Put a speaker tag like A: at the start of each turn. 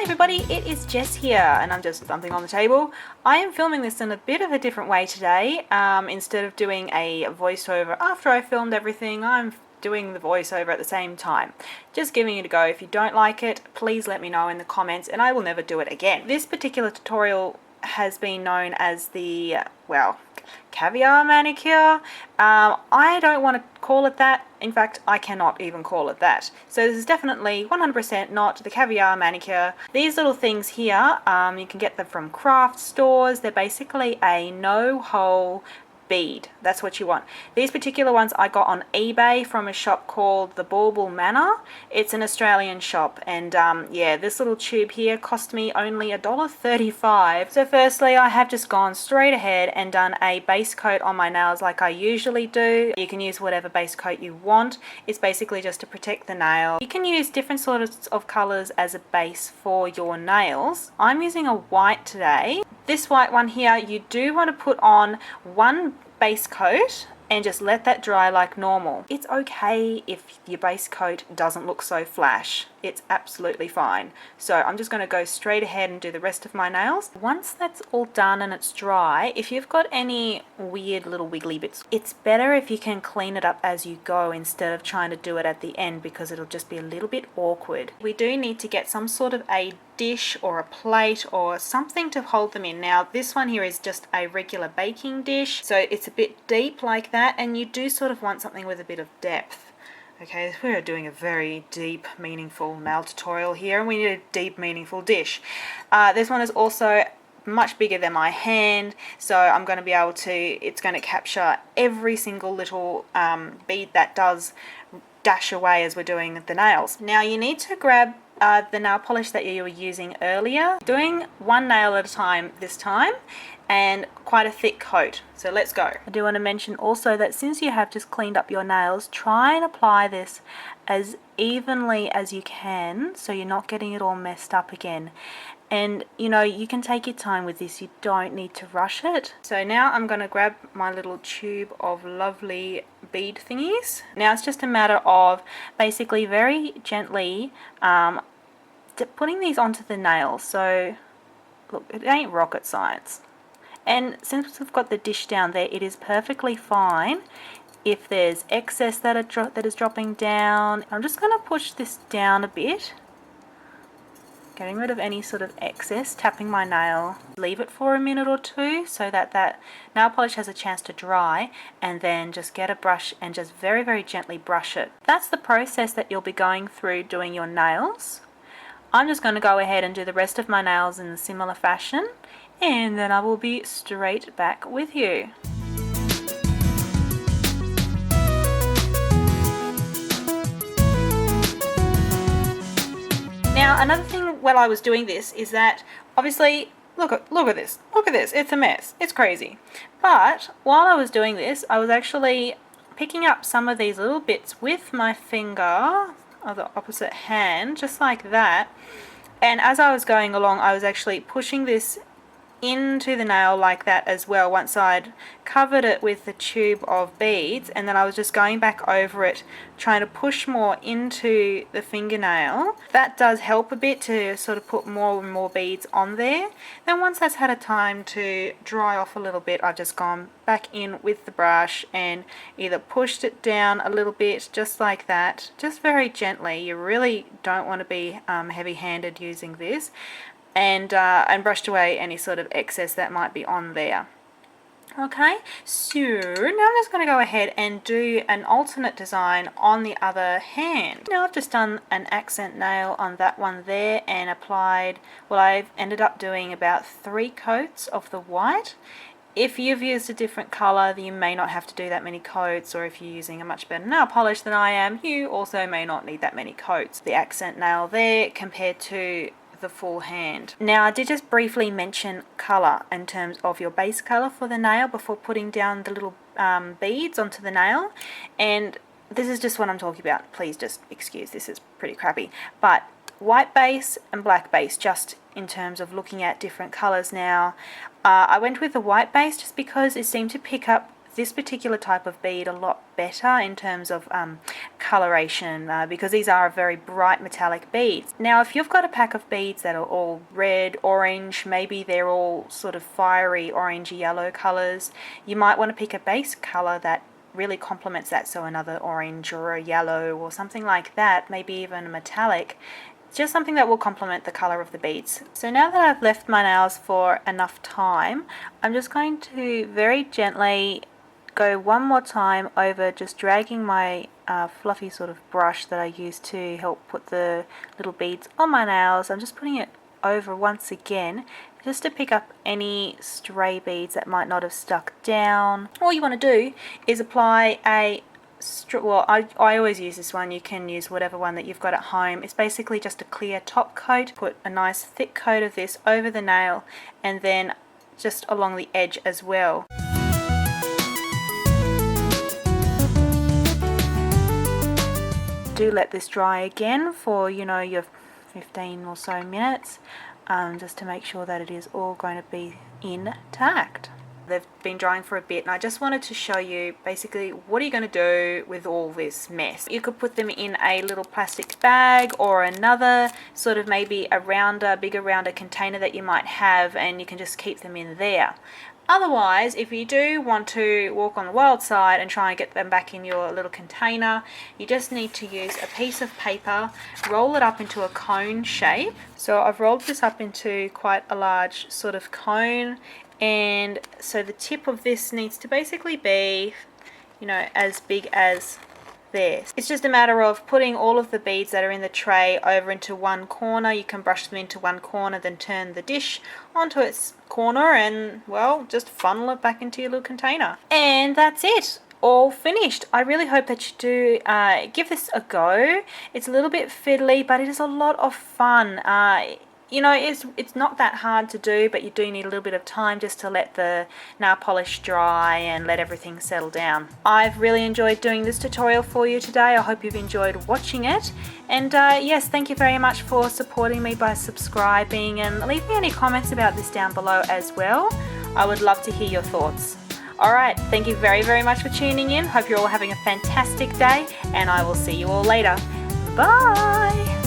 A: everybody, it is Jess here and I'm just thumping on the table. I am filming this in a bit of a different way today. Instead of doing a voiceover after I filmed everything, I'm doing the voiceover at the same time. Just giving it a go. If you don't like it, please let me know in the comments and I will never do it again. This particular tutorial has been known as the, well, Caviar manicure. I don't want to call it that. In fact, I cannot even call it that. So this is definitely 100% not the Caviar manicure. These little things here, you can get them from craft stores. They're basically a no-hole bead. That's what you want. These particular ones I got on eBay from a shop called the Bauble Manor. It's an Australian shop, and yeah, this little tube here cost me only $1.35. So firstly, I have just gone straight ahead and done a base coat on my nails like I usually do. You can use whatever base coat you want. It's basically just to protect the nail. You can use different sorts of colors as a base for your nails. I'm using a white today. This white one here, you do want to put on one base coat and just let that dry like normal. It's okay if your base coat doesn't look so flash. It's absolutely fine. So I'm just going to go straight ahead and do the rest of my nails. Once that's all done and it's dry, if you've got any weird little wiggly bits, it's better if you can clean it up as you go instead of trying to do it at the end, because it'll just be a little bit awkward. We do need to get some sort of a dish or a plate or something to hold them in. Now this one here is just a regular baking dish, so it's a bit deep like that, and you do sort of want something with a bit of depth. Okay, we're doing a very deep, meaningful nail tutorial here, and we need a deep, meaningful dish. This one is also much bigger than my hand, so I'm going to be able to, it's going to capture every single little bead that does dash away as we're doing the nails. Now you need to grab the nail polish that you were using earlier. Doing one nail at a time this time, and quite a thick coat. So let's go. I do want to mention also that since you have just cleaned up your nails, try and apply this as evenly as you can so you're not getting it all messed up again. And you know, you can take your time with this, you don't need to rush it. So now I'm going to grab my little tube of lovely bead thingies. Now it's just a matter of basically very gently putting these onto the nails. So look, it ain't rocket science. And since we've got the dish down there, it is perfectly fine if there's excess that is dropping down. I'm just going to push this down a bit, getting rid of any sort of excess, tapping my nail. Leave it for a minute or two so that that nail polish has a chance to dry, and then just get a brush and just very, very gently brush it. That's the process that you'll be going through doing your nails. I'm just going to go ahead and do the rest of my nails in a similar fashion, and then I will be straight back with you. Now another thing while I was doing this is that obviously look at this, it's a mess, it's crazy. But while I was doing this, I was actually picking up some of these little bits with my finger of the opposite hand, just like that, and as I was going along I was actually pushing this into the nail like that as well, once I'd covered it with the tube of beads, and then I was just going back over it trying to push more into the fingernail. That does help a bit to sort of put more and more beads on there. Then once that's had a time to dry off a little bit, I've just gone back in with the brush and either pushed it down a little bit just like that, just very gently. You really don't want to be heavy-handed using this. And brushed away any sort of excess that might be on there. Okay, so now I'm just going to go ahead and do an alternate design on the other hand. Now I've just done an accent nail on that one there and applied, well, I've ended up doing about 3 coats of the white. If you've used a different colour, you may not have to do that many coats, or if you're using a much better nail polish than I am, you also may not need that many coats. The accent nail there compared to the full hand. Now I did just briefly mention colour in terms of your base colour for the nail before putting down the little beads onto the nail, and this is just what I'm talking about. Please just excuse this, is pretty crappy, but white base and black base, just in terms of looking at different colours. Now I went with the white base just because it seemed to pick up this particular type of bead a lot better in terms of coloration because these are very bright metallic beads. Now if you've got a pack of beads that are all red, orange, maybe they're all sort of fiery orange yellow colors, you might want to pick a base color that really complements that, so another orange or a yellow or something like that, maybe even a metallic, just something that will complement the color of the beads. So now that I've left my nails for enough time, I'm just going to very gently go one more time over, just dragging my fluffy sort of brush that I use to help put the little beads on my nails. I'm just putting it over once again just to pick up any stray beads that might not have stuck down. All you want to do is apply a well, I always use this one. You can use whatever one that you've got at home. It's basically just a clear top coat. Put a nice thick coat of this over the nail and then just along the edge as well. Do let this dry again for, you know, your 15 or so minutes, just to make sure that it is all going to be intact. They've been drying for a bit and I just wanted to show you basically what are you going to do with all this mess. You could put them in a little plastic bag or another sort of maybe a rounder, bigger rounder container that you might have, and you can just keep them in there. Otherwise, if you do want to walk on the wild side and try and get them back in your little container, you just need to use a piece of paper, roll it up into a cone shape. So I've rolled this up into quite a large sort of cone, and so the tip of this needs to basically be, you know, as big as this. It's just a matter of putting all of the beads that are in the tray over into one corner. You can brush them into one corner, then turn the dish onto its corner and, well, just funnel it back into your little container. And that's it. All finished. I really hope that you do give this a go. It's a little bit fiddly, but it is a lot of fun. You know, it's not that hard to do, but you do need a little bit of time just to let the nail polish dry and let everything settle down. I've really enjoyed doing this tutorial for you today. I hope you've enjoyed watching it. And yes, thank you very much for supporting me by subscribing, and leave me any comments about this down below as well. I would love to hear your thoughts. Alright, thank you very, very much for tuning in. Hope you're all having a fantastic day, and I will see you all later. Bye!